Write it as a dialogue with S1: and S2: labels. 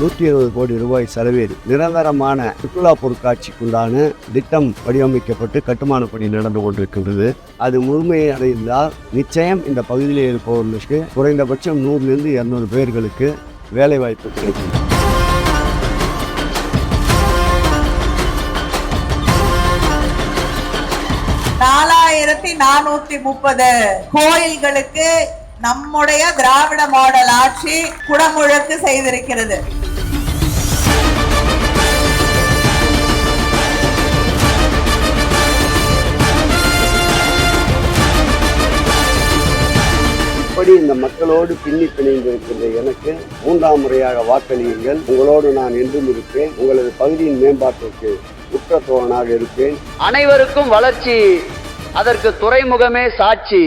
S1: 120 கோடி ரூபாய் செலவில் நிரந்தரமான சுற்றுலா பொருட்காட்சிக்குண்டான திட்டம் வடிவமைக்கப்பட்டு கட்டுமான பணி நடந்து கொண்டிருக்கின்றது. அது முழுமையை அடைந்தால் நிச்சயம் இந்த பகுதியில் இருப்பவர்களுக்கு குறைந்தபட்சம் 100 to 200 பேர்களுக்கு வேலை வாய்ப்பு கிடைக்கும்.
S2: கோயில்களுக்கு நம்முடைய திராவிட மாடல் ஆட்சி குடமுழக்கு செய்திருக்கிறது.
S1: இப்படி இந்த மக்களோடு பின்னி பிணைந்திருக்கின்ற எனக்கு 3ஆம் முறையாக வாக்களியுங்கள். உங்களோடு நான் என்றும் இருப்பேன். உங்களது பகுதியின் மேம்பாட்டிற்கு உற்ற தோழனாக இருப்பேன்.
S3: அனைவருக்கும் வளர்ச்சி, அதற்கு துறைமுகமே சாட்சி.